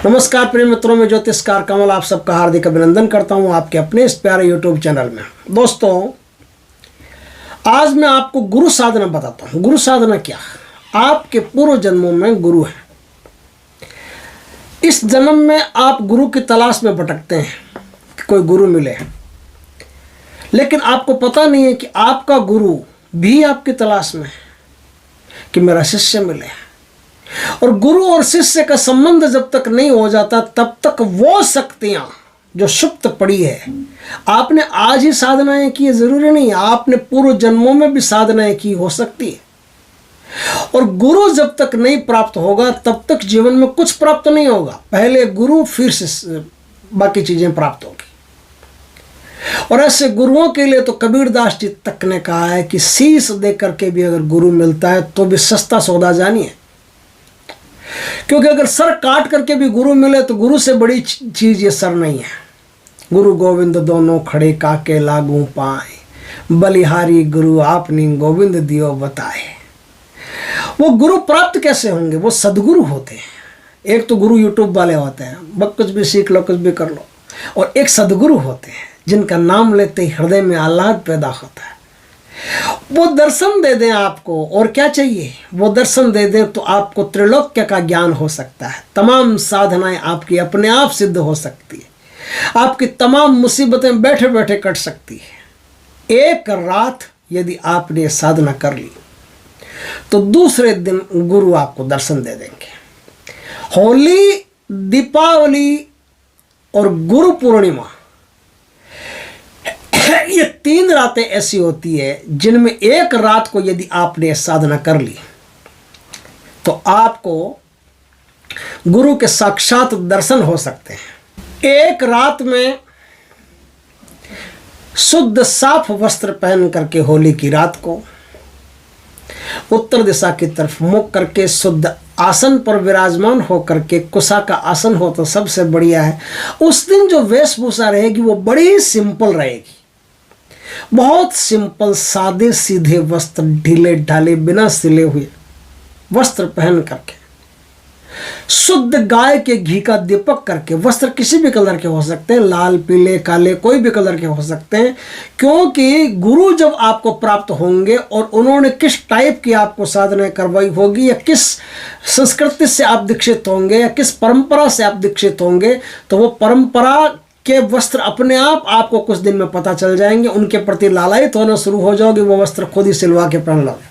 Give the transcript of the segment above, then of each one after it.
नमस्कार प्रिय मित्रों, में ज्योतिषकार कमल आप सबका हार्दिक अभिनंदन करता हूं आपके अपने इस प्यारे यूट्यूब चैनल में। दोस्तों, आज मैं आपको गुरु साधना बताता हूं। गुरु साधना क्या? आपके पूर्व जन्मों में गुरु है। इस जन्म में आप गुरु की तलाश में भटकते हैं कि कोई गुरु मिले, लेकिन आपको पता नहीं है कि आपका गुरु भी आपकी तलाश में है कि मेरा शिष्य मिले। और गुरु और शिष्य का संबंध जब तक नहीं हो जाता तब तक वो शक्तियां जो सुप्त पड़ी है, आपने आज ही साधनाएं की है जरूरी नहीं, आपने पूर्व जन्मों में भी साधनाएं की हो सकती है। और गुरु जब तक नहीं प्राप्त होगा तब तक जीवन में कुछ प्राप्त नहीं होगा। पहले गुरु, फिर शिष्य, बाकी चीजें प्राप्त होगी। और ऐसे गुरुओं के लिए तो कबीरदास जी तक ने कहा है कि शीश दे करके भी अगर गुरु मिलता है तो भी सस्ता सौदा जानिए। क्योंकि अगर सर काट करके भी गुरु मिले तो गुरु से बड़ी चीज ये सर नहीं है। गुरु गोविंद दोनों खड़े काके लागू पाए, बलिहारी गुरु आपने गोविंद दियो बताए। वो गुरु प्राप्त कैसे होंगे? वो सदगुरु होते हैं। एक तो गुरु यूट्यूब वाले होते हैं, बस कुछ भी सीख लो, कुछ भी कर लो। और एक सदगुरु होते हैं जिनका नाम लेते ही हृदय में आह्लाद पैदा होता है। वो दर्शन दे दें आपको, और क्या चाहिए? वो दर्शन दे दें तो आपको त्रिलोक्य का ज्ञान हो सकता है। तमाम साधनाएं आपकी अपने आप सिद्ध हो सकती है। आपकी तमाम मुसीबतें बैठे बैठे कट सकती है। एक रात यदि आपने साधना कर ली तो दूसरे दिन गुरु आपको दर्शन दे देंगे। होली, दीपावली और गुरु पूर्णिमा, ये 3 रातें ऐसी होती है जिनमें एक रात को यदि आपने साधना कर ली तो आपको गुरु के साक्षात दर्शन हो सकते हैं। एक रात में शुद्ध साफ वस्त्र पहन करके होली की रात को उत्तर दिशा की तरफ मुख करके शुद्ध आसन पर विराजमान हो करके, कुशा का आसन हो तो सबसे बढ़िया है। उस दिन जो वेशभूषा रहेगी वो बड़ी सिंपल रहेगी। बहुत सिंपल, सादे सीधे वस्त्र, ढीले ढाले, बिना सिले हुए वस्त्र पहन करके, शुद्ध गाय के घी का दीपक करके। वस्त्र किसी भी कलर के हो सकते हैं, लाल, पीले, काले, कोई भी कलर के हो सकते हैं। क्योंकि गुरु जब आपको प्राप्त होंगे और उन्होंने किस टाइप की आपको साधना करवाई होगी, या किस संस्कृति से आप दीक्षित होंगे, या किस परंपरा से आप दीक्षित होंगे, तो वो परंपरा के वस्त्र अपने आप आपको कुछ दिन में पता चल जाएंगे। उनके प्रति लालायित होना शुरू हो जाओगे। वो वस्त्र खुद ही सिलवा के पहन लोगे,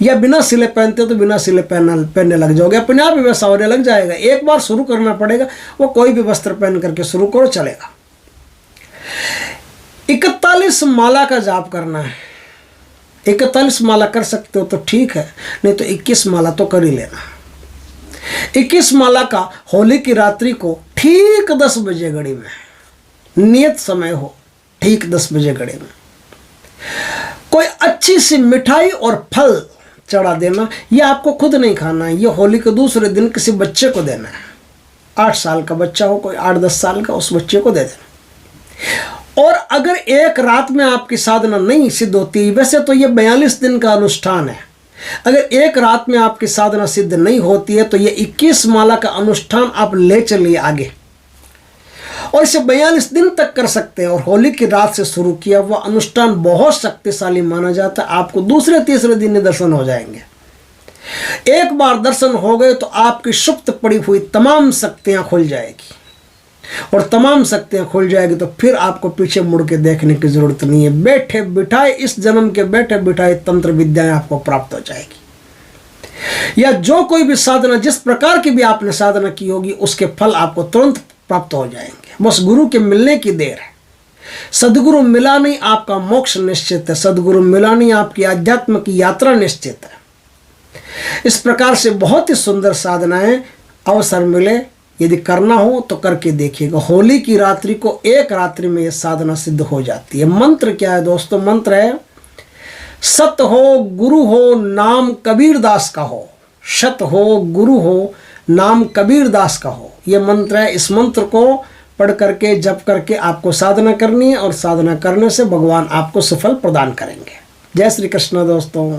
या बिना सिले पहनते तो बिना सिले पहनने लग जाओगे। अपने आप ही वैसा होने लग जाएगा। एक बार शुरू करना पड़ेगा। वो कोई भी वस्त्र पहन करके शुरू करो, चलेगा। 41 माला का जाप करना है। 41 माला कर सकते हो तो ठीक है, नहीं तो 21 माला तो कर ही लेना। 21 माला का होली की रात्रि को ठीक 10 बजे घड़ी में, नियत समय हो, ठीक 10 बजे घड़ी में कोई अच्छी सी मिठाई और फल चढ़ा देना। ये आपको खुद नहीं खाना है, ये होली के दूसरे दिन किसी बच्चे को देना है। 8 साल का बच्चा हो, कोई 8-10 साल का, उस बच्चे को दे देना। और अगर एक रात में आपकी साधना नहीं सिद्ध होती, वैसे तो ये 42 दिन का अनुष्ठान है, अगर एक रात में आपकी साधना सिद्ध नहीं होती है तो ये 21 माला का अनुष्ठान आप ले चलिए आगे, और इसे 42 दिन तक कर सकते हैं। और होली की रात से शुरू किया हुआ अनुष्ठान बहुत शक्तिशाली माना जाता है। आपको दूसरे तीसरे दिन ही दर्शन हो जाएंगे। एक बार दर्शन हो गए तो आपकी सुप्त पड़ी हुई तमाम शक्तियां खुल जाएगी, और तमाम शक्तियां खुल जाएगी तो फिर आपको पीछे मुड़ के देखने की जरूरत नहीं है। बैठे बिठाए, इस जन्म के बैठे बिठाए तंत्र विद्याएं आपको प्राप्त हो जाएगी। या जो कोई भी साधना, जिस प्रकार की भी आपने साधना की होगी, उसके फल आपको तुरंत प्राप्त हो जाएंगे। बस गुरु के मिलने की देर है। सदगुरु मिला नहीं, आपका मोक्ष निश्चित है। सदगुरु मिला नहीं, आपकी आध्यात्म की यात्रा निश्चित है। इस प्रकार से बहुत ही सुंदर साधनाएं, अवसर मिले यदि करना हो तो करके देखिएगा। होली की रात्रि को एक रात्रि में यह साधना सिद्ध हो जाती है। मंत्र क्या है दोस्तों? मंत्र है सत हो गुरु हो नाम कबीरदास का हो। सत हो गुरु हो नाम कबीरदास का हो, ये मंत्र है। इस मंत्र को पढ़ करके, जप करके आपको साधना करनी है, और साधना करने से भगवान आपको सफल प्रदान करेंगे। जय श्री कृष्ण दोस्तों।